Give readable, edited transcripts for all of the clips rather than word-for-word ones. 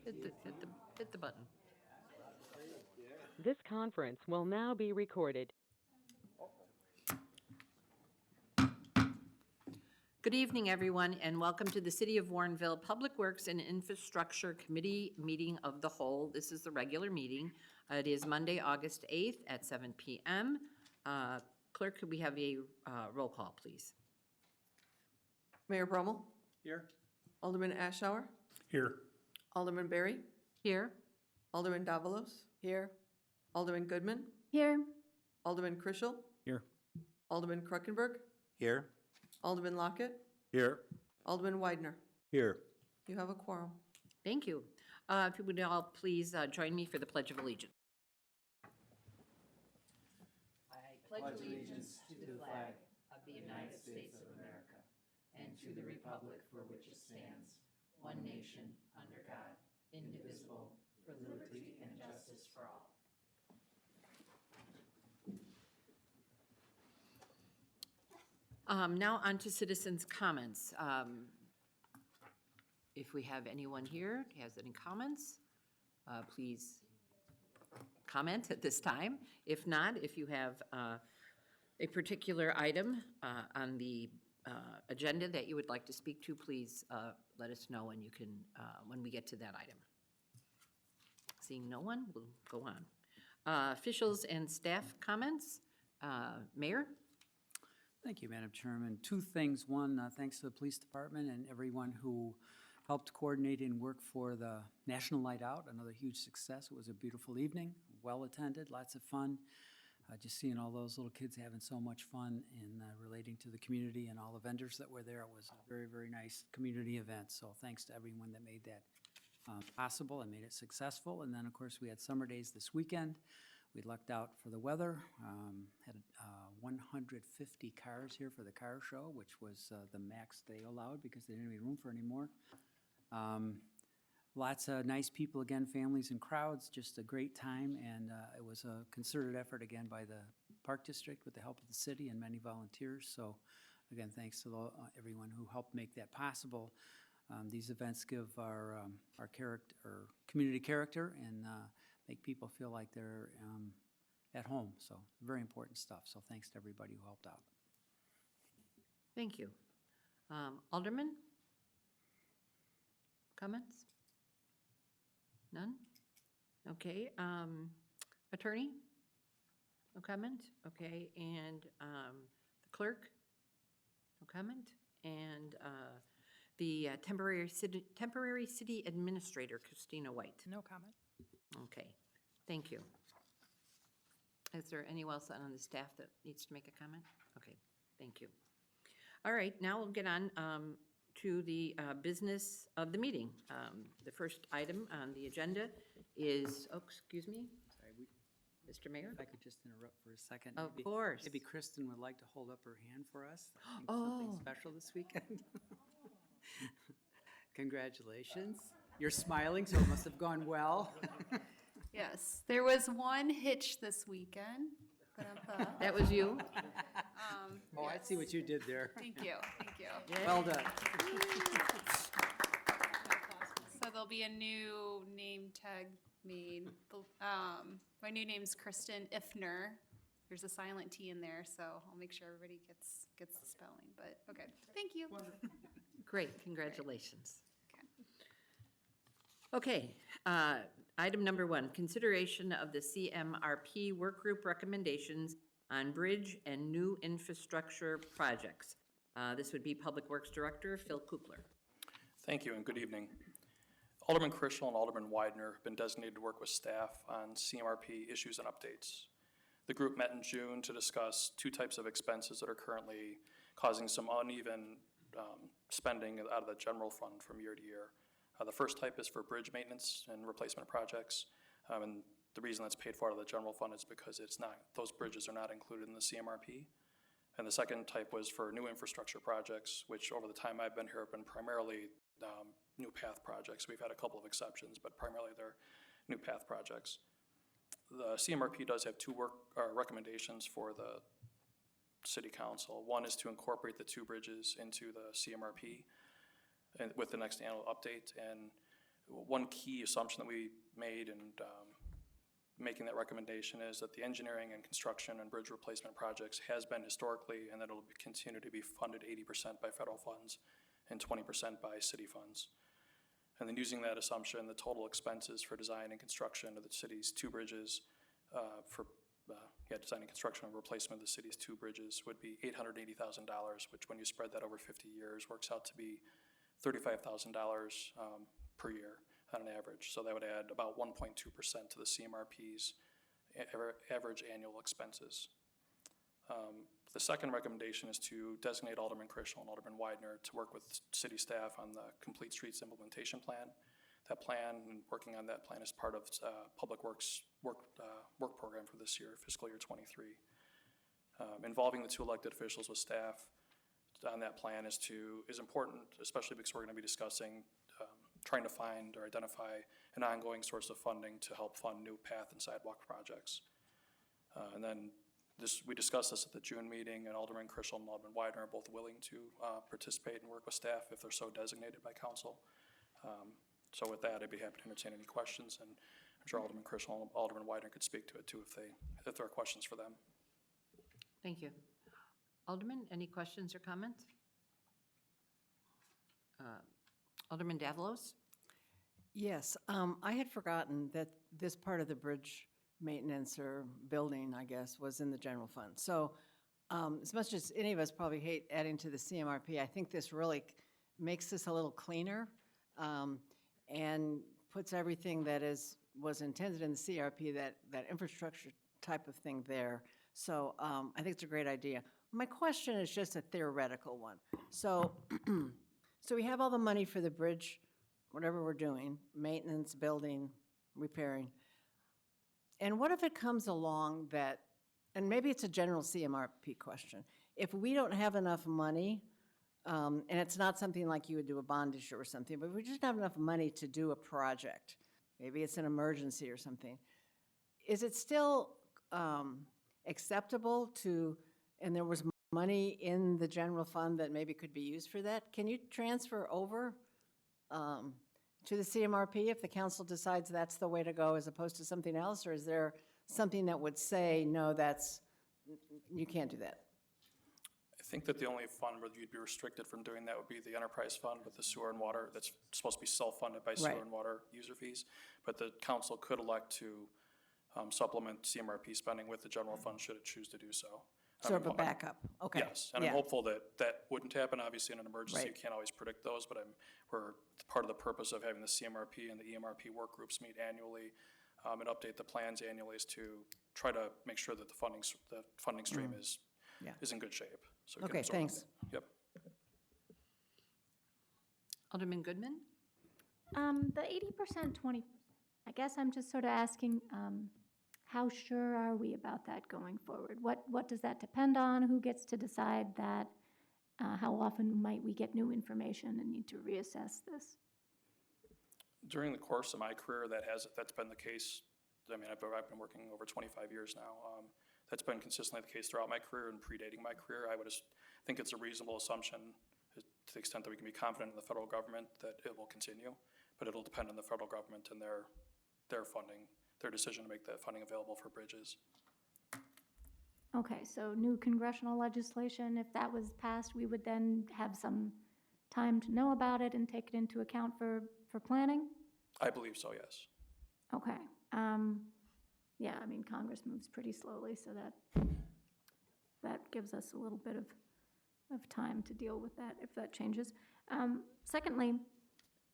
Hit the button. This conference will now be recorded. Good evening, everyone, and welcome to the City of Warrenville Public Works and Infrastructure Committee Meeting of the Whole. This is the regular meeting. It is Monday, August 8th at 7 p.m. Clerk, could we have a roll call, please? Mayor Brummel, Here. Alderman Ashour, Here. Alderman Berry, Here. Alderman Davalos, Here. Alderman Goodman, Here. Alderman Krischel, Here. Alderman Kruckenberg, Here. Alderman Lockett, Here. Alderman Widener. Here. You have a quorum. Thank you. If you would all please join me for the Pledge of Allegiance. I pledge allegiance to the flag of the United States of America and to the republic for which it stands, one nation, under God, indivisible, for liberty and justice for all. Now on to citizens' comments. If we have anyone here who has any comments, please comment at this time. If not, if you have a particular item on the agenda that you would like to speak to, please let us know, and you can, when we get to that item. Seeing no one, we'll go on. Officials and staff comments. Mayor? Thank you, Madam Chairman. Two things. One, thanks to the police department and everyone who helped coordinate and work for the National Night Out, another huge success. It was a beautiful evening, well-attended, lots of fun. Just seeing all those little kids having so much fun in relating to the community and all the vendors that were there. It was a very, very nice community event. So thanks to everyone that made that possible and made it successful. And then, of course, we had summer days this weekend. We lucked out for the weather, had 150 cars here for the car show, which was the max they allowed because they didn't have any room for any more. Lots of nice people again, families and crowds, just a great time, and it was a concerted effort again by the Park District with the help of the city and many volunteers. So again, thanks to everyone who helped make that possible. These events give our community character and make people feel like they're at home. So very important stuff. So thanks to everybody who helped out. Thank you. Alderman? Comments? None? Okay. Attorney? No comment? Okay. And the clerk? No comment? And the temporary city administrator, Christina White? No comment. Okay. Thank you. Is there anyone else on the staff that needs to make a comment? Okay. Thank you. All right. Now we'll get on to the business of the meeting. The first item on the agenda is, excuse me, Sorry, Mr. Mayor? if I could just interrupt for a second. Of course. Maybe Kristen would like to hold up her hand for us. I think Oh. Something special this weekend. Congratulations. You're smiling, so it must have gone well. Yes, there was one hitch this weekend. That was you? Oh, I see what you did there. Thank you, thank you. Well done. So there'll be a new name tag made. My new name's Kristen Ifner. There's a silent T in there, so I'll make sure everybody gets the spelling, but okay, thank you. Great, congratulations. Okay. Okay, item number 1, consideration of the CMRP work group recommendations on bridge and new infrastructure projects. This would be Public Works Director Phil Kukler. Thank you and good evening. Alderman Krischel and Alderman Widener have been designated to work with staff on CMRP issues and updates. The group met in June to discuss two types of expenses that are currently causing some uneven spending out of the general fund from year to year. The first type is for bridge maintenance and replacement projects, and the reason that's paid for out of the general fund is because those bridges are not included in the CMRP. And the second type was for new infrastructure projects, which over the time I've been here have been primarily new path projects. We've had a couple of exceptions, but primarily they're new path projects. The CMRP does have two recommendations for the City Council. One is to incorporate the two bridges into the CMRP and with the next annual update, and One key assumption that we made in making that recommendation is that the engineering and construction and bridge replacement projects has been historically, and that it'll continue to be funded 80% by federal funds and 20% by city funds. And then using that assumption, the total expenses for design and construction of the city's two bridges, design and construction and replacement of the city's two bridges would be $880,000, which when you spread that over 50 years works out to be $35,000 per year on an average. So that would add about 1.2% to the CMRP's average annual expenses. The second recommendation is to designate Alderman Christian and Alderman Widener to work with city staff on the Complete Streets Implementation Plan. That plan and working on that plan is part of Public Works work program for this year, fiscal year 23. Involving the two elected officials with staff on that plan is important, especially because we're going to be discussing trying to find or identify an ongoing source of funding to help fund new path and sidewalk projects. And then we discussed this at the June meeting, and Alderman Christian and Alderman Widener are both willing to participate and work with staff if they're so designated by council. So with that, I'd be happy to entertain any questions, and I'm sure Alderman Christian and Alderman Widener could speak to it too if there are questions for them. Thank you. Alderman, any questions or comments? Alderman Davalos? Yes, I had forgotten that this part of the bridge maintenance or building, I guess, was in the general fund. So as much as any of us probably hate adding to the CMRP, I think this really makes this a little cleaner and puts everything that was intended in the CRP, that infrastructure type of thing there. So I think it's a great idea. My question is just a theoretical one. So, so we have all the money for the bridge, whatever we're doing, maintenance, building, repairing. And what if it comes along that, and maybe it's a general CMRP question, if we don't have enough money, and it's not something like you would do a bond issue or something, but we just don't have enough money to do a project, maybe it's an emergency or something, is it still acceptable to, and there was money in the general fund that maybe could be used for that, can you transfer over to the CMRP if the council decides that's the way to go as opposed to something else? Or is there something that would say, no, you can't do that? I think that the only fund where you'd be restricted from doing that would be the enterprise fund with the sewer and water. That's supposed to be self-funded by sewer Right. and water user fees. But the council could elect to supplement CMRP spending with the general fund should it choose to do so. Sort of a backup, okay. Yes, and I'm Yeah. hopeful that wouldn't happen. Obviously, in an emergency, you Right. can't always predict those, but we're part of the purpose of having the CMRP and the EMRP work groups meet annually and update the plans annually is to try to make sure that the funding stream is in good shape. So we can Okay, absorb thanks. it. Yep. Alderman Goodman? The 80%, 20%, I guess I'm just sort of asking, how sure are we about that going forward? What does that depend on? Who gets to decide that? How often might we get new information and need to reassess this? During the course of my career, that's been the case. I mean, I've been working over 25 years now. That's been consistently the case throughout my career and predating my career. I would just think it's a reasonable assumption to the extent that we can be confident in the federal government that it will continue, but it'll depend on the federal government and their funding, their decision to make that funding available for bridges. Okay, so new congressional legislation, if that was passed, we would then have some time to know about it and take it into account for planning? I believe so, yes. Okay. Yeah, I mean, Congress moves pretty slowly, so that gives us a little bit of time to deal with that if that changes. Secondly,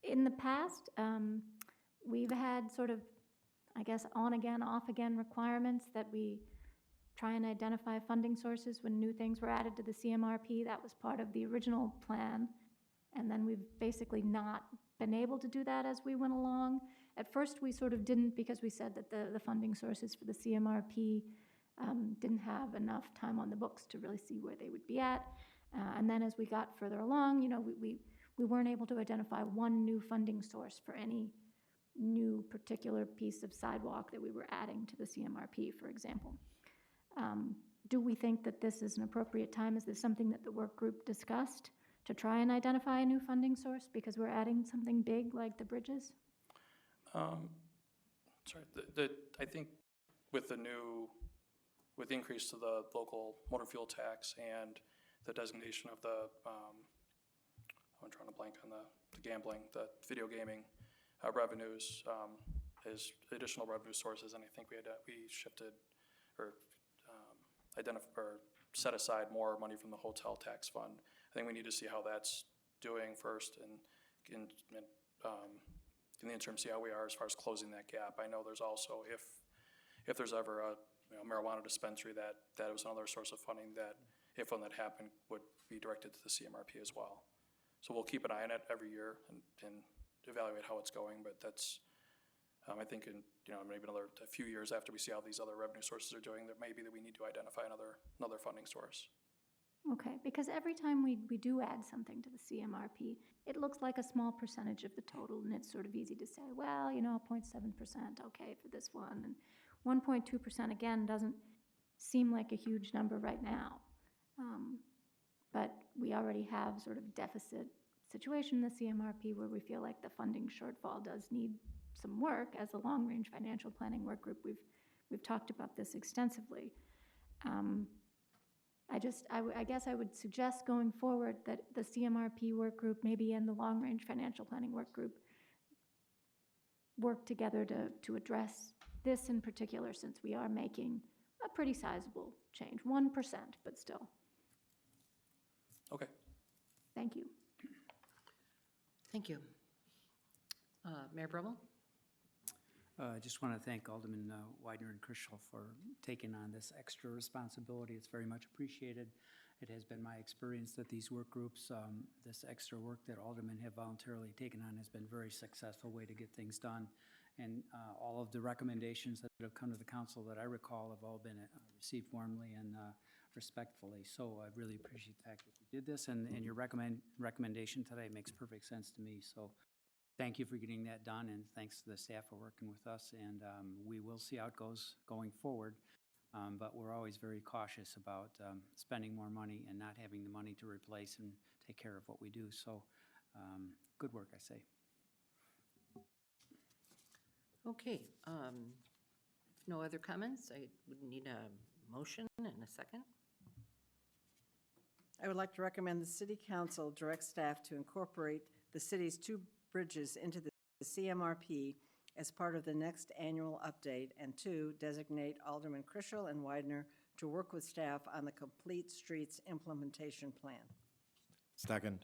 in the past, we've had sort of, I guess, on-again, off-again requirements that we try and identify funding sources when new things were added to the CMRP. That was part of the original plan. And then we've basically not been able to do that as we went along. At first, we sort of didn't because we said that the funding sources for the CMRP didn't have enough time on the books to really see where they would be at. And then as we got further along, you know, we weren't able to identify one new funding source for any new particular piece of sidewalk that we were adding to the CMRP, for example. Do we think that this is an appropriate time? Is this something that the work group discussed to try and identify a new funding source because we're adding something big like the bridges? Sorry, I think with the increase to the local motor fuel tax and the designation of the, I'm trying to blank on the gambling, the video gaming revenues as additional revenue sources, and I think we shifted or set aside more money from the hotel tax fund. I think we need to see how that's doing first and in the interim, see how we are as far as closing that gap. I know there's also, if there's ever a marijuana dispensary, that was another source of funding that, if when that happened, would be directed to the CMRP as well. So we'll keep an eye on it every year and evaluate how it's going, but that's, I think in, maybe a few years after we see how these other revenue sources are doing, that maybe that we need to identify another funding source. Okay, because every time we do add something to the CMRP, it looks like a small percentage of the total, and it's sort of easy to say, well, 0.7%, okay, for this one, and 1.2% again doesn't seem like a huge number right now. But we already have sort of deficit situation in the CMRP where we feel like the funding shortfall does need some work. As a long-range financial planning work group, we've talked about this extensively. I guess I would suggest going forward that the CMRP work group, maybe and the long-range financial planning work group, work together to address this in particular, since we are making a pretty sizable change, 1%, but still. Okay. Thank you. Thank you. Mayor Brumel? I just want to thank Alderman Widener and Christel for taking on this extra responsibility. It's very much appreciated. It has been my experience that these work groups, this extra work that aldermen have voluntarily taken on has been a very successful way to get things done. And all of the recommendations that have come to the council that I recall have all been received warmly and respectfully. So I really appreciate the fact that you did this, and your recommendation today makes perfect sense to me. So thank you for getting that done, and thanks to the staff for working with us. And we will see how it goes going forward. But we're always very cautious about spending more money and not having the money to replace and take care of what we do. So good work, I say. Okay, if no other comments, I would need a motion and a second. I would like to recommend the city council direct staff to incorporate the city's 2 bridges into the CMRP as part of the next annual update, and 2, designate Alderman Christel and Widener to work with staff on the Complete Streets implementation plan. Second.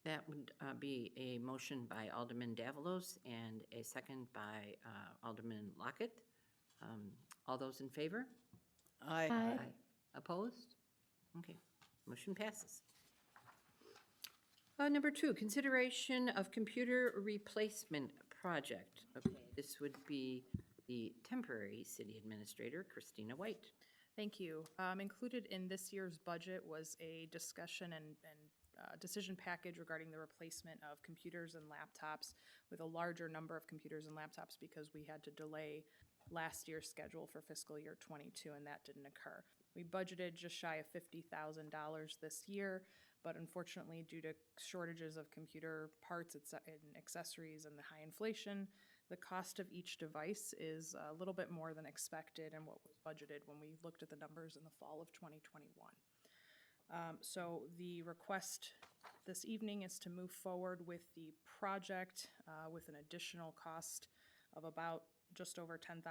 That would be a motion by Alderman Davalos and a second by Alderman Lockett. All those in favor? Aye. Opposed? Okay, motion passes. Number 2, consideration of computer replacement project. Okay, this would be the temporary city administrator, Christina White. Thank you. Included in this year's budget was a discussion and decision package regarding the replacement of computers and laptops, with a larger number of computers and laptops because we had to delay last year's schedule for fiscal year '22, and that didn't occur. We budgeted just shy of $50,000 this year, but unfortunately, due to shortages of computer parts and accessories and the high inflation, the cost of each device is a little bit more than expected and what was budgeted when we looked at the numbers in the fall of 2021. So the request this evening is to move forward with the project with an additional cost of about just over $10,000.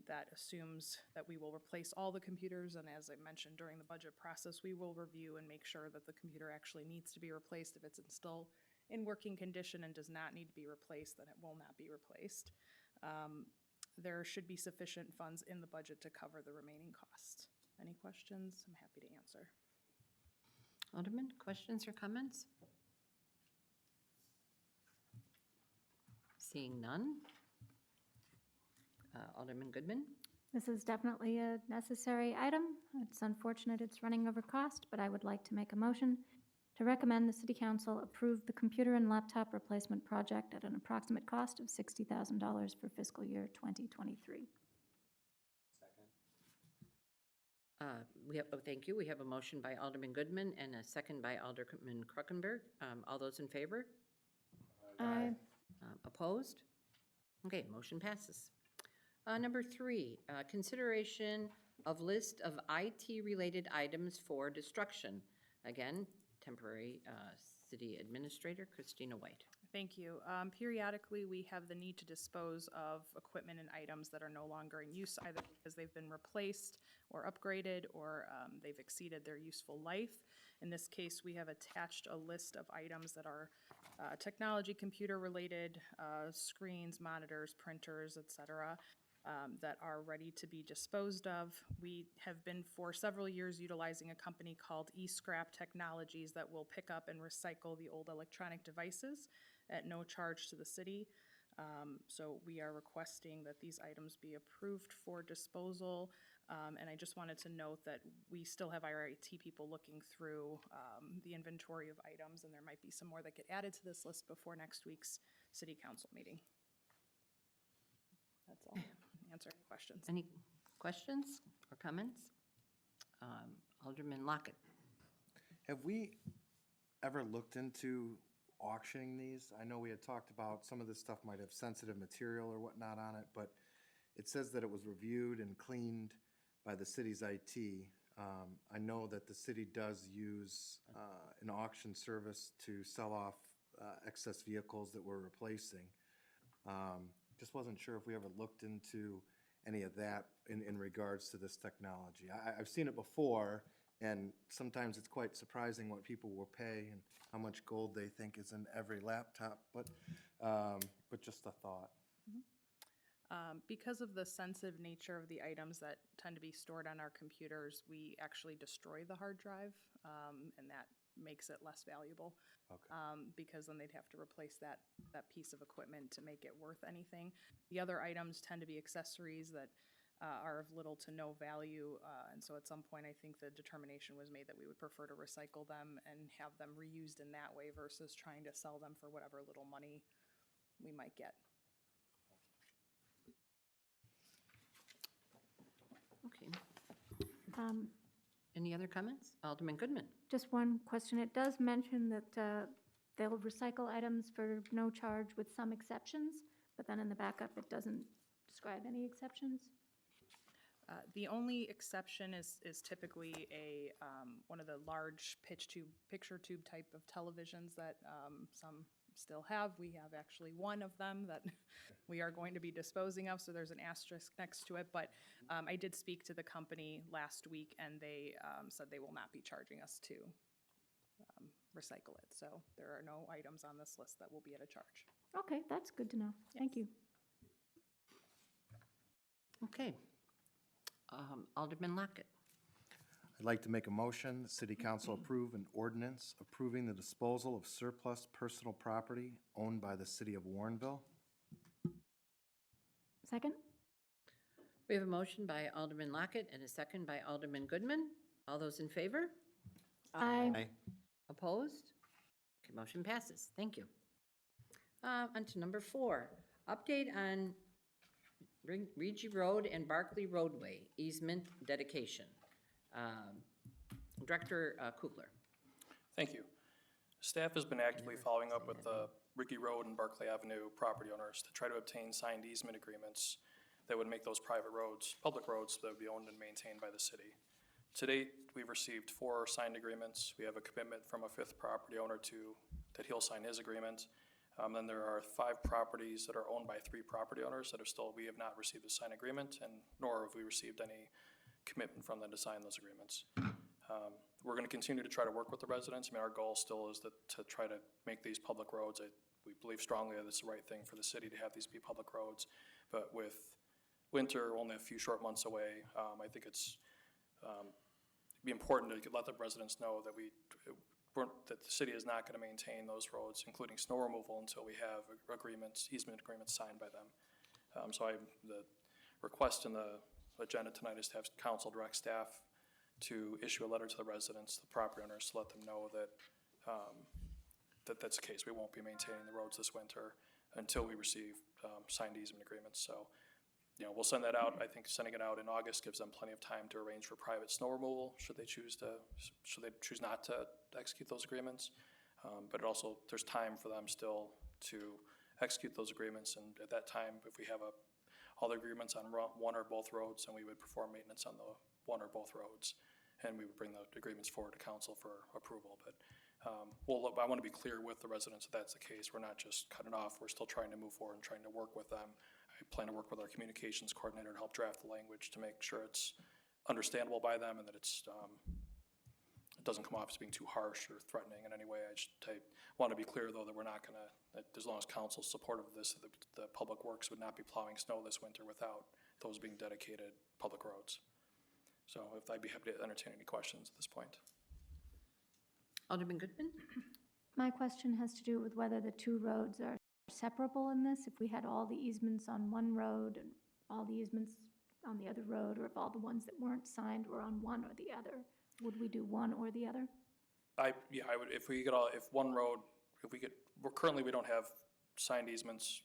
That assumes that we will replace all the computers, and as I mentioned during the budget process, we will review and make sure that the computer actually needs to be replaced. If it's still in working condition and does not need to be replaced, then it will not be replaced. There should be sufficient funds in the budget to cover the remaining costs. Any questions? I'm happy to answer. Alderman, questions or comments? Seeing none. Alderman Goodman? This is definitely a necessary item. It's unfortunate it's running over cost, but I would like to make a motion to recommend the City Council approve the computer and laptop replacement project at an approximate cost of $60,000 for fiscal year 2023. Thank you. We have a motion by Alderman Goodman and a second by Alderman Kruckenberg. All those in favor? Aye. Opposed? Okay, motion passes. Number 3, consideration of list of IT-related items for destruction. Again, temporary city administrator Christina White. Thank you. Periodically, we have the need to dispose of equipment and items that are no longer in use, either because they've been replaced or upgraded, or they've exceeded their useful life. In this case, we have attached a list of items that are technology, computer-related, screens, monitors, printers, et cetera, that are ready to be disposed of. We have been for several years utilizing a company called eScrap Technologies that will pick up and recycle the old electronic devices at no charge to the city. So we are requesting that these items be approved for disposal. And I just wanted to note that we still have our IT people looking through the inventory of items, and there might be some more that get added to this list before next week's city council meeting. That's all. Answer any questions. Any questions or comments? Alderman Lockett. Have we ever looked into auctioning these? I know we had talked about some of this stuff might have sensitive material or whatnot on it, but it says that it was reviewed and cleaned by the city's IT. I know that the city does use an auction service to sell off excess vehicles that we're replacing. Just wasn't sure if we ever looked into any of that in regards to this technology. I've seen it before, and sometimes it's quite surprising what people will pay and how much gold they think is in every laptop, but just a thought. Because of the sensitive nature of the items that tend to be stored on our computers, we actually destroy the hard drive, and that makes it less valuable. Okay. Because then they'd have to replace that piece of equipment to make it worth anything. The other items tend to be accessories that are of little to no value, and so at some point, I think the determination was made that we would prefer to recycle them and have them reused in that way versus trying to sell them for whatever little money we might get. Okay. Any other comments? Alderman Goodman. Just one question. It does mention that they'll recycle items for no charge with some exceptions, but then in the backup, it doesn't describe any exceptions. The only exception is typically one of the large picture tube type of televisions that some still have. We have actually one of them that we are going to be disposing of, so there's an asterisk next to it. But I did speak to the company last week, and they said they will not be charging us to recycle it. So there are no items on this list that will be at a charge. Okay, that's good to know. Thank you. Okay. Alderman Lockett. I'd like to make a motion, the city council approve an ordinance approving the disposal of surplus personal property owned by the city of Warrenville. Second? We have a motion by Alderman Lockett and a second by Alderman Goodman. All those in favor? Aye. Opposed? Okay, motion passes. Thank you. On to number 4, update on Regi Road and Barkley Roadway easement dedication. Director Kugler. Thank you. Staff has been actively following up with the Ricky Road and Barclay Avenue property owners to try to obtain signed easement agreements that would make those private roads, public roads that would be owned and maintained by the city. To date, we've received 4 signed agreements. We have a commitment from a 5th property owner that he'll sign his agreement. Then there are 5 properties that are owned by 3 property owners that we have not received a signed agreement, and nor have we received any commitment from them to sign those agreements. We're going to continue to try to work with the residents. I mean, our goal still is to try to make these public roads. We believe strongly that it's the right thing for the city to have these be public roads. But with winter only a few short months away, I think it's be important to let the residents know that that the city is not going to maintain those roads, including snow removal, until we have easement agreements signed by them. The request in the agenda tonight is to have council direct staff to issue a letter to the residents, the property owners, to let them know that that's the case. We won't be maintaining the roads this winter until we receive signed easement agreements. So, we'll send that out. I think sending it out in August gives them plenty of time to arrange for private snow removal should they choose not to execute those agreements. But there's time for them still to execute those agreements. And at that time, if we have all the agreements on one or both roads, then we would perform maintenance on the one or both roads. And we would bring the agreements forward to council for approval. But I want to be clear with the residents that that's the case. We're not just cutting off. We're still trying to move forward and trying to work with them. I plan to work with our communications coordinator to help draft the language to make sure it's understandable by them and that it doesn't come off as being too harsh or threatening in any way. I want to be clear, though, that we're not going to, that as long as council's supportive of this, the public works would not be plowing snow this winter without those being dedicated public roads. So if I'd be happy to entertain any questions at this point. Alderman Goodman? My question has to do with whether the two roads are separable in this, if we had all the easements on one road and all the easements on the other road, or if all the ones that weren't signed were on one or the other. Would we do one or the other? I would, if one road, currently we don't have signed easements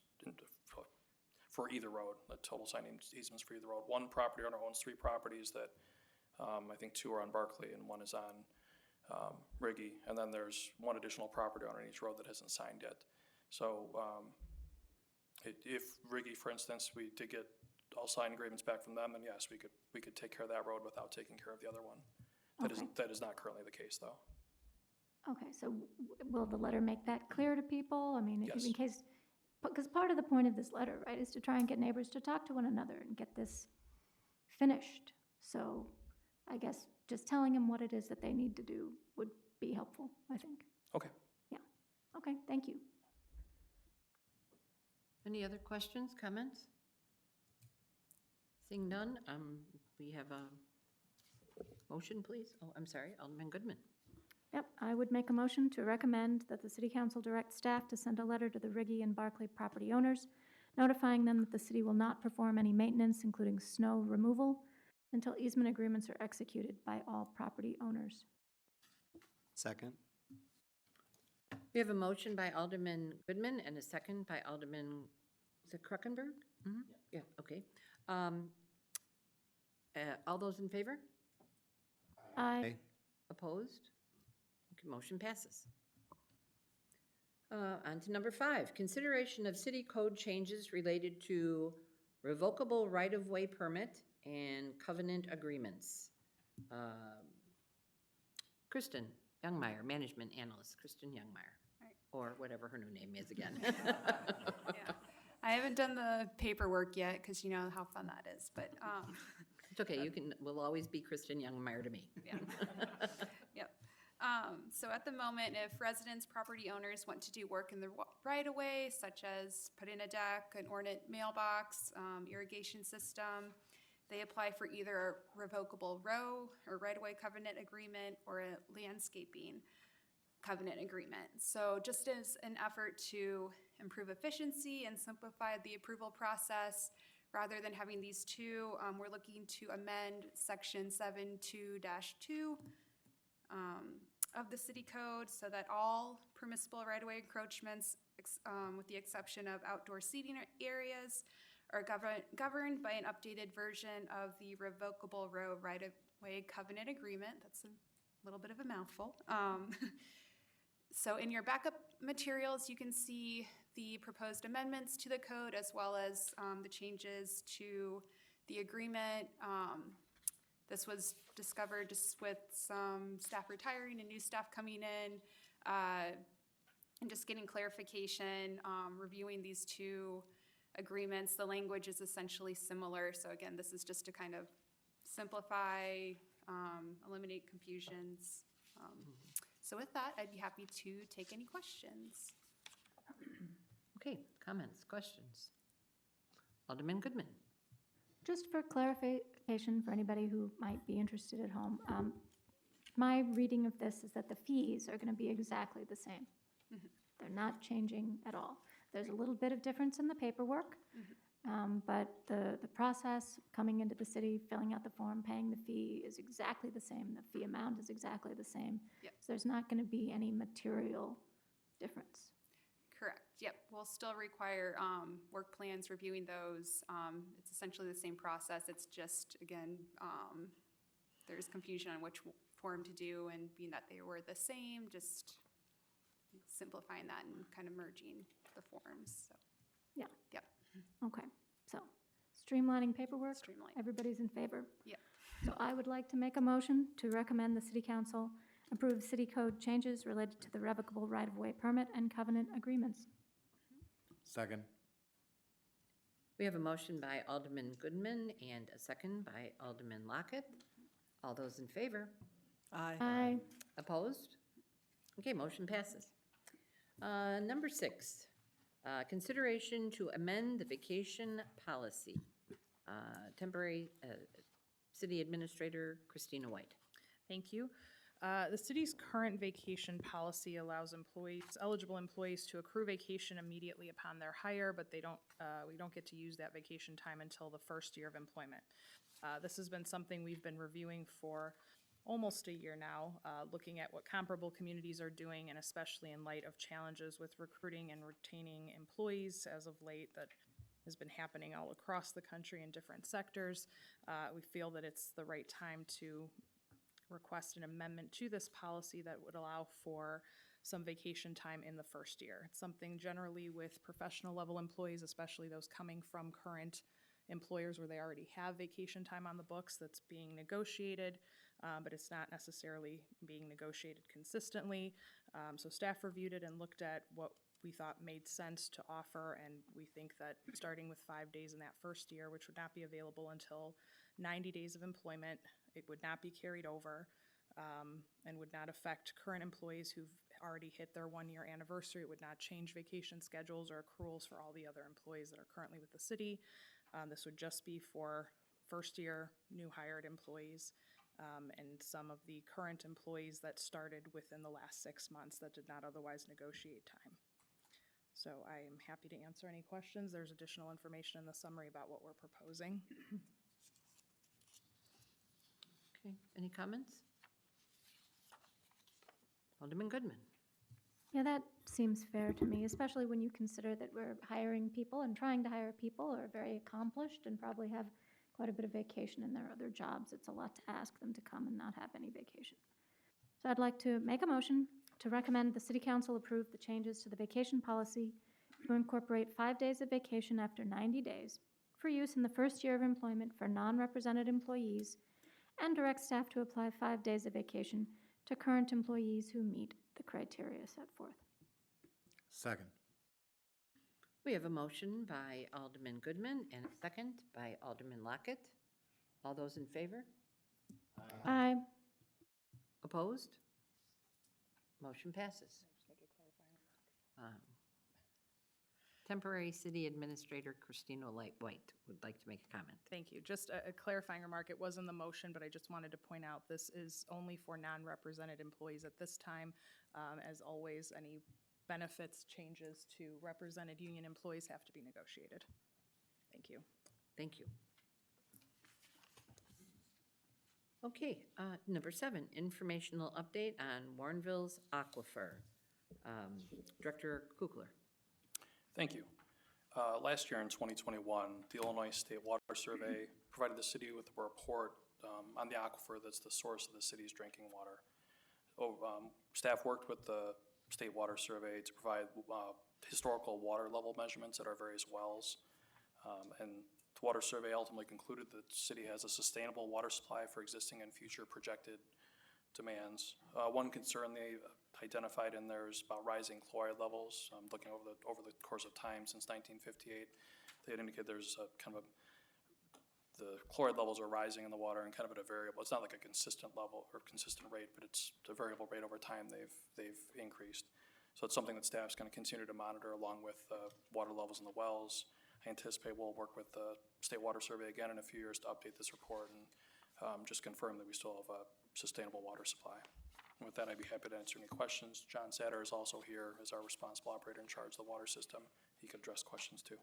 for either road, the total signed easements for either road. One property owner owns 3 properties that, I think 2 are on Barclay and 1 is on Riggy, and then there's 1 additional property owner in each road that hasn't signed yet. So if Riggy, for instance, we did get all signed agreements back from them, then yes, we could take care of that road without taking care of the other one. That is not currently the case, though. Okay, so will the letter make that clear to people? I mean, Yes. in case, because part of the point of this letter, right, is to try and get neighbors to talk to one another and get this finished. So I guess just telling them what it is that they need to do would be helpful, I think. Okay. Yeah, okay, thank you. Any other questions, comments? Seeing none, we have a motion, please. Oh, I'm sorry, Alderman Goodman. Yep, I would make a motion to recommend that the city council direct staff to send a letter to the Riggy and Barclay property owners, notifying them that the city will not perform any maintenance, including snow removal, until easement agreements are executed by all property owners. Second. We have a motion by Alderman Goodman and a second by Alderman, is it Kruckenberg? Mm-hmm. Yeah, okay. All those in favor? Aye. Opposed? Okay, motion passes. On to number 5, consideration of city code changes related to revocable right-of-way permit and covenant agreements. Kristen Youngmeyer, management analyst, Kristen Youngmeyer, Right. or whatever her new name is again. Yeah. I haven't done the paperwork yet because you know how fun that is, but It's okay, will always be Kristen Youngmeyer to me. yeah. Yep. So at the moment, if residents, property owners want to do work in the right-of-way, such as put in a deck, an ornate mailbox, irrigation system, they apply for either a revocable row or right-of-way covenant agreement or a landscaping covenant agreement. So just as an effort to improve efficiency and simplify the approval process, rather than having these two, we're looking to amend section 7.2-2 of the city code so that all permissible right-of-way encroachments, with the exception of outdoor seating areas, are governed by an updated version of the revocable row right-of-way covenant agreement. That's a little bit of a mouthful. So in your backup materials, you can see the proposed amendments to the code as well as the changes to the agreement. This was discovered just with some staff retiring and new staff coming in, and just getting clarification, reviewing these two agreements. The language is essentially similar. So again, this is just to kind of simplify, eliminate confusions. So with that, I'd be happy to take any questions. Okay, comments, questions? Alderman Goodman. Just for clarification for anybody who might be interested at home, my reading of this is that the fees are going to be exactly the same. They're not changing at all. There's a little bit of difference in the paperwork, but the process coming into the city, filling out the form, paying the fee is exactly the same. The fee amount is exactly the same. Yep. So there's not going to be any material difference. Correct, yep. We'll still require work plans, reviewing those. It's essentially the same process. It's just, again, there's confusion on which form to do, and being that they were the same, just simplifying that and kind of merging the forms, so. Yeah. Yep, Okay, so streamlining paperwork, streamline. everybody's in favor? Yep. So I would like to make a motion to recommend the city council approve city code changes related to the revocable right-of-way permit and covenant agreements. Second. We have a motion by Alderman Goodman and a second by Alderman Lockett. All those in favor? Aye. Opposed? Okay, motion passes. Number 6, consideration to amend the vacation policy. Temporary City Administrator Christina White. Thank you. The city's current vacation policy allows eligible employees to accrue vacation immediately upon their hire, but we don't get to use that vacation time until the first year of employment. This has been something we've been reviewing for almost a year now, looking at what comparable communities are doing, and especially in light of challenges with recruiting and retaining employees as of late that has been happening all across the country in different sectors. We feel that it's the right time to request an amendment to this policy that would allow for some vacation time in the first year. It's something generally with professional level employees, especially those coming from current employers where they already have vacation time on the books that's being negotiated, but it's not necessarily being negotiated consistently. So staff reviewed it and looked at what we thought made sense to offer, and we think that starting with 5 days in that first year, which would not be available until 90 days of employment, it would not be carried over, and would not affect current employees who've already hit their 1-year anniversary. It would not change vacation schedules or accruals for all the other employees that are currently with the city. This would just be for first-year new hired employees, and some of the current employees that started within the last 6 months that did not otherwise negotiate time. So I am happy to answer any questions. There's additional information in the summary about what we're proposing. Okay, any comments? Alderman Goodman. Yeah, that seems fair to me, especially when you consider that we're hiring people and trying to hire people who are very accomplished and probably have quite a bit of vacation in their other jobs. It's a lot to ask them to come and not have any vacation. So I'd like to make a motion to recommend the city council approve the changes to the vacation policy to incorporate 5 days of vacation after 90 days for use in the first year of employment for non-represented employees, and direct staff to apply 5 days of vacation to current employees who meet the criteria set forth. Second. We have a motion by Alderman Goodman and a second by Alderman Lockett. All those in favor? Aye. Opposed? Motion passes. Temporary City Administrator Christina White would like to make a comment. Thank you. Just a clarifying remark. It was in the motion, but I just wanted to point out this is only for non-represented employees at this time. As always, any benefits changes to represented union employees have to be negotiated. Thank you. Thank you. Okay, number 7, informational update on Warrenville's aquifer. Director Kukler. Thank you. Last year in 2021, the Illinois State Water Survey provided the city with a report on the aquifer that's the source of the city's drinking water. Staff worked with the State Water Survey to provide historical water level measurements at our various wells. And the Water Survey ultimately concluded that the city has a sustainable water supply for existing and future projected demands. One concern they identified in there is about rising chloride levels. Looking over the course of time since 1958, they had indicated there's the chloride levels are rising in the water and kind of at a variable. It's not like a consistent level or consistent rate, but it's a variable rate over time. They've increased. So it's something that staff's going to continue to monitor along with water levels in the wells. I anticipate we'll work with the State Water Survey again in a few years to update this report and just confirm that we still have a sustainable water supply. And with that, I'd be happy to answer any questions. John Satter is also here as our responsible operator in charge of the water system. He could address questions too.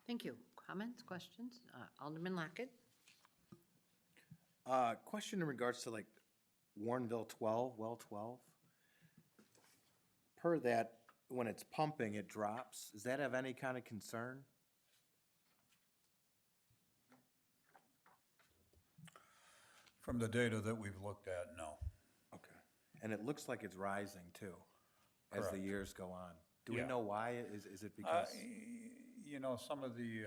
Thank you. Comments, questions? Alderman Lockett. Question in regards to like Warrenville 12, well 12. Per that, when it's pumping, it drops. Does that have any kind of concern? From the data that we've looked at, no. Okay. And it looks like it's rising too, as the Correct. years go on. Do we Yeah. know why? Is it because? You know, some of the,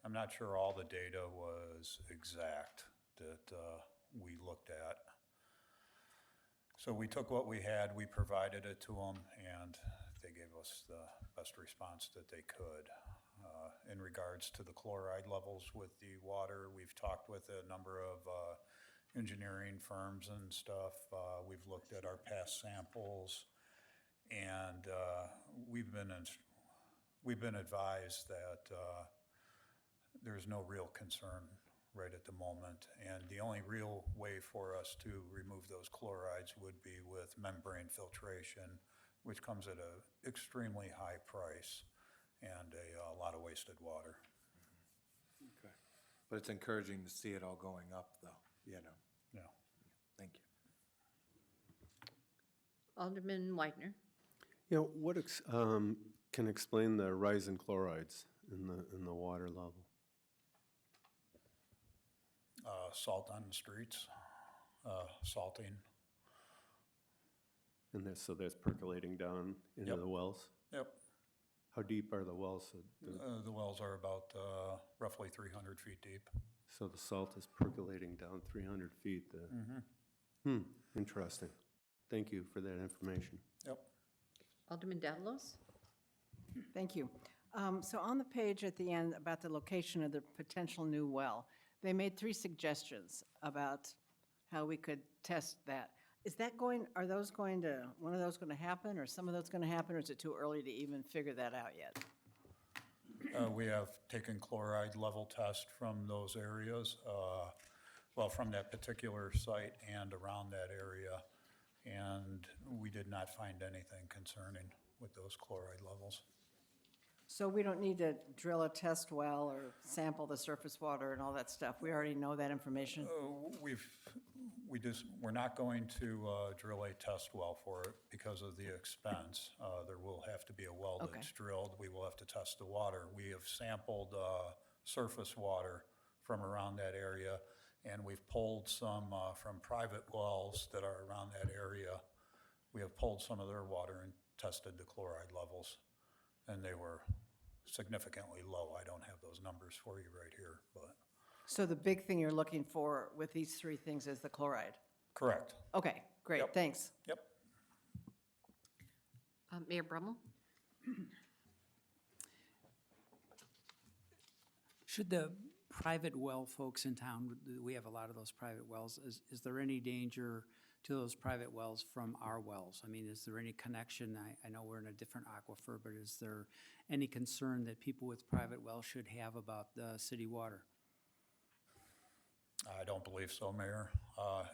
I'm not sure all the data was exact that we looked at. So we took what we had, we provided it to them, and they gave us the best response that they could. In regards to the chloride levels with the water, we've talked with a number of engineering firms and stuff. We've looked at our past samples, and we've been advised that there's no real concern right at the moment. And the only real way for us to remove those chlorides would be with membrane filtration, which comes at an extremely high price and a lot of wasted water. Okay. But it's encouraging to see it all going up, though, you know. Yeah. Thank you. Alderman Widener. You know, what can explain the rise in chlorides in the water level? Salt on the streets, salting. And so that's percolating down into Yep. the wells? Yep. How deep are the wells? The wells are about roughly 300 feet deep. So the salt is percolating down 300 feet. Interesting. Thank you for that information. Yep. Alderman Davalos. Thank you. So on the page at the end about the location of the potential new well, they made 3 suggestions about how we could test that. Is that one of those going to happen, or some of those going to happen, or is it too early to even figure that out yet? We have taken chloride level test from those areas, from that particular site and around that area, and we did not find anything concerning with those chloride levels. So we don't need to drill a test well or sample the surface water and all that stuff? We already know that information? We're not going to drill a test well for it because of the expense. There will have to be a well Okay. that's drilled. We will have to test the water. We have sampled surface water from around that area, and we've pulled some from private wells that are around that area. We have pulled some of their water and tested the chloride levels, and they were significantly low. I don't have those numbers for you right here, but. So the big thing you're looking for with these 3 things is the chloride? Correct. Okay, great, Yep. thanks. Yep. Mayor Brummel. Should the private well folks in town, we have a lot of those private wells, is there any danger to those private wells from our wells? I mean, is there any connection? I know we're in a different aquifer, but is there any concern that people with private wells should have about the city water? I don't believe so, Mayor.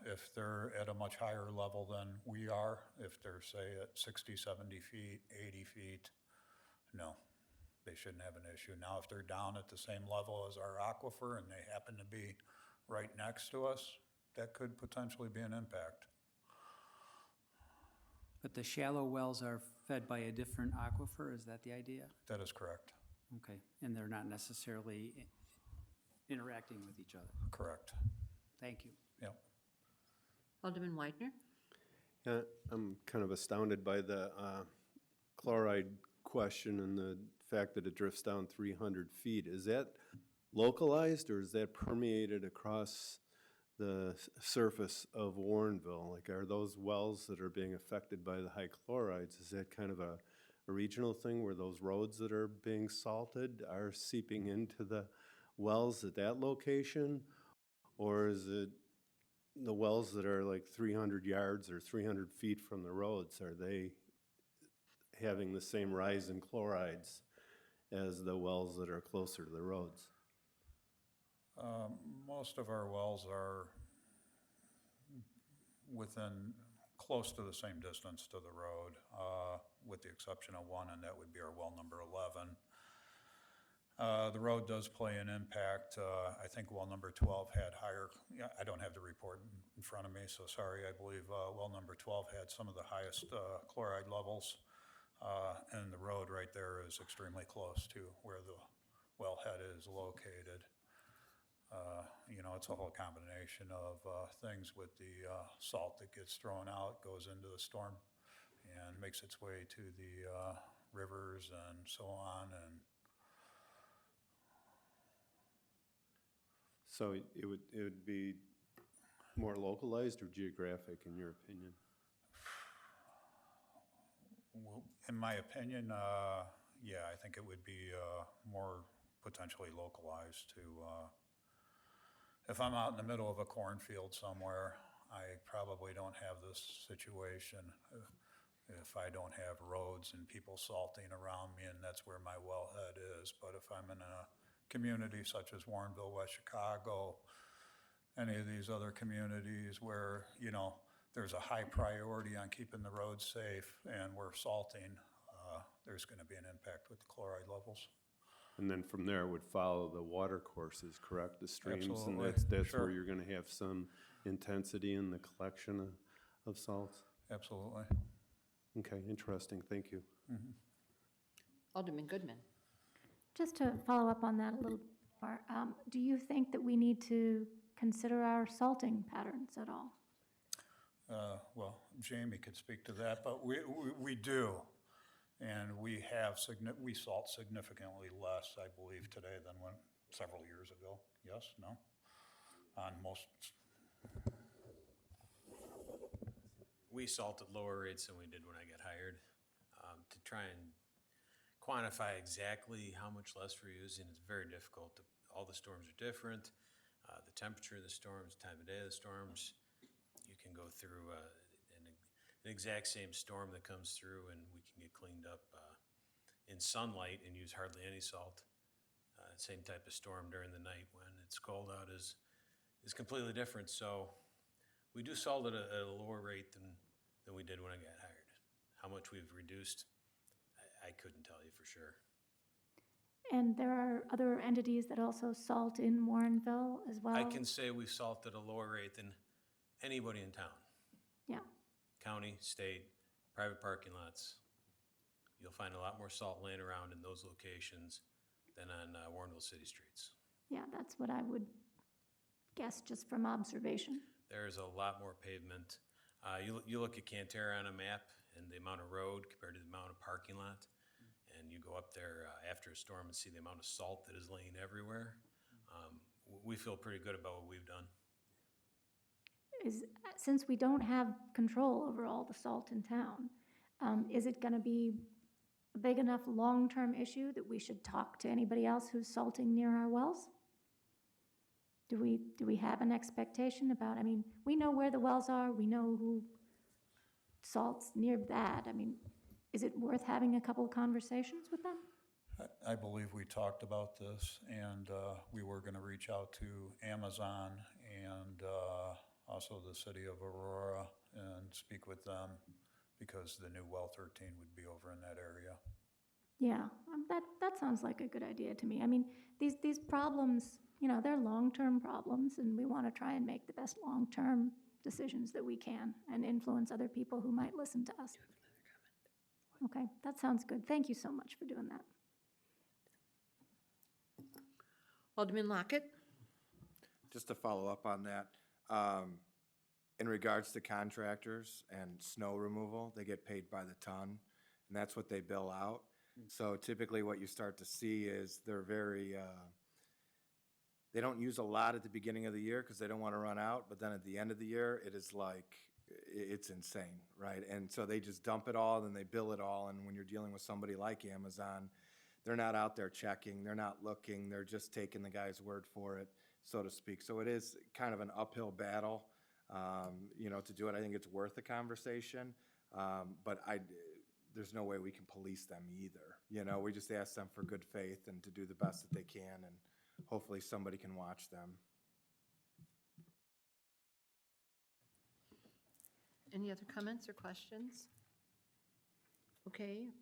If they're at a much higher level than we are, if they're, say, at 60, 70 feet, 80 feet, no, they shouldn't have an issue. Now, if they're down at the same level as our aquifer and they happen to be right next to us, that could potentially be an impact. But the shallow wells are fed by a different aquifer, is that the idea? That is correct. Okay, and they're not necessarily interacting with each other? Correct. Thank you. Yep. Alderman Widener. Yeah, I'm kind of astounded by the chloride question and the fact that it drifts down 300 feet. Is that localized, or is that permeated across the surface of Warrenville? Like, are those wells that are being affected by the high chlorides, is that kind of a regional thing where those roads that are being salted are seeping into the wells at that location? Or is it the wells that are like 300 yards or 300 feet from the roads, are they having the same rise in chlorides as the wells that are closer to the roads? Most of our wells are within close to the same distance to the road, with the exception of one, and that would be our well number 11. The road does play an impact. I think well number 12 had higher, I don't have the report in front of me, so sorry. I believe well number 12 had some of the highest chloride levels, and the road right there is extremely close to where the wellhead is located. It's a whole combination of things with the salt that gets thrown out, goes into the storm, and makes its way to the rivers and so on, and So it would be more localized or geographic, in your opinion? well, in my opinion, yeah, I think it would be more potentially localized to, if I'm out in the middle of a cornfield somewhere, I probably don't have this situation. If I don't have roads and people salting around me, and that's where my wellhead is. But if I'm in a community such as Warrenville, West Chicago, any of these other communities where, you know, there's a high priority on keeping the roads safe and we're salting, there's going to be an impact with the chloride levels. And then from there, it would follow the water courses, correct? The streams? Absolutely, And that's sure. where you're going to have some intensity in the collection of salts? Absolutely. Okay, interesting, thank you. Alderman Goodman. Just to follow up on that a little more, do you think that we need to consider our salting patterns at all? Well, Jamie could speak to that, but we do. And we salt significantly less, I believe, today than several years ago. Yes, no? On most, We salt at lower rates than we did when I got hired. To try and quantify exactly how much less we're using is very difficult. All the storms are different. The temperature of the storms, time of day of the storms. You can go through an exact same storm that comes through and we can get cleaned up in sunlight and use hardly any salt. Same type of storm during the night when it's cold out is completely different. So we do salt at a lower rate than we did when I got hired. How much we've reduced, I couldn't tell you for sure. And there are other entities that also salt in Warrenville as well? I can say we salt at a lower rate than anybody in town. Yeah, County, state, private parking lots. You'll find a lot more salt laying around in those locations than on Warrenville city streets. yeah, that's what I would guess just from observation. There's a lot more pavement. You look at Cantera on a map and the amount of road compared to the amount of parking lot, and you go up there after a storm and see the amount of salt that is laying everywhere. We feel pretty good about what we've done. Since we don't have control over all the salt in town, is it gonna be a big enough long-term issue that we should talk to anybody else who's salting near our wells? Do we have an expectation about, I mean, we know where the wells are, we know who salts near that. I mean, is it worth having a couple of conversations with them? I believe we talked about this, and we were going to reach out to Amazon and also the city of Aurora and speak with them because the new well 13 would be over in that area. Yeah, that sounds like a good idea to me. I mean, these problems, you know, they're long-term problems, and we want to try and make the best long-term decisions that we can and influence other people who might listen to us. Okay, that sounds good. Thank you so much for doing that. Alderman Lockett. Just to follow up on that, in regards to contractors and snow removal, they get paid by the ton, and that's what they bill out. So typically what you start to see is they're very, they don't use a lot at the beginning of the year because they don't want to run out, but then at the end of the year, it is like, it's insane, right? And so they just dump it all, then they bill it all, and when you're dealing with somebody like Amazon, they're not out there checking, they're not looking, they're just taking the guy's word for it, so to speak. So it is kind of an uphill battle, you know, to do it. I think it's worth a conversation, but there's no way we can police them either. You know, we just ask them for good faith and to do the best that they can, and hopefully somebody can watch them. Any other comments or questions? Okay,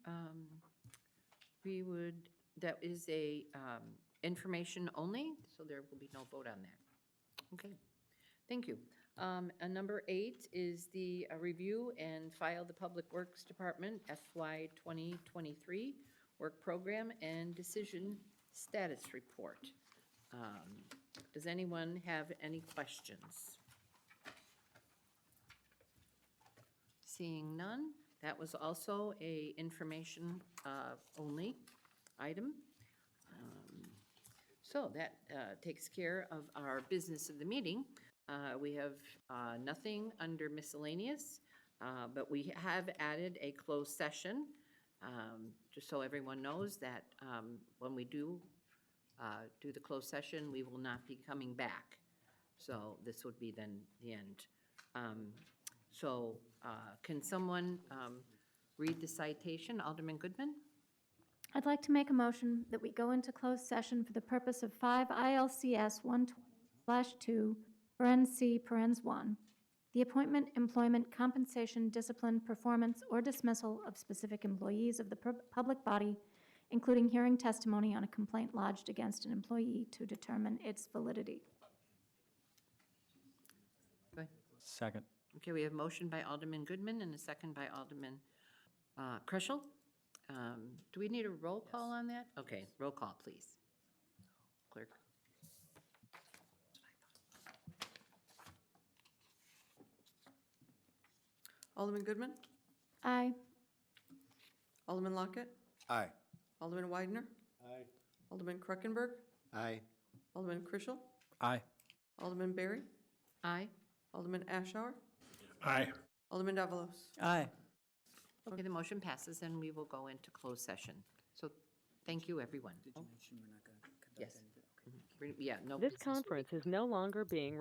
that is a information only, so there will be no vote on that. Okay, thank you. And number 8 is the review and file the Public Works Department FY 2023 Work Program and Decision Status Report. Does anyone have any questions? Seeing none, That was also a information only item. So that takes care of our business of the meeting. We have nothing under miscellaneous, but we have added a closed session, just so everyone knows that when we do the closed session, we will not be coming back. So this would be then the end. So can someone read the citation? Alderman Goodman? I'd like to make a motion that we go into closed session for the purpose of 5 ILCS 120/2, parens C, parens 1, the appointment, employment, compensation, discipline, performance, or dismissal of specific employees of the public body, including hearing testimony on a complaint lodged against an employee to determine its validity. Go ahead. Second. Okay, we have motion by Alderman Goodman and a second by Alderman Krishel. Do we need a roll call on that? Okay, roll call, please. Clerk. Alderman Goodman, Aye. Alderman Lockett, Aye. Alderman Widener, Aye. Alderman Kroikenberg, Aye. Alderman Krischel, Aye. Alderman Berry, Aye. Alderman Ashour, Aye. Alderman Davalos. Aye. Okay, the motion passes and we will go into closed session. So thank you, everyone. Did you mention we're not going to conduct Yes. any? Okay. Yeah, no. This business will be conference is no longer being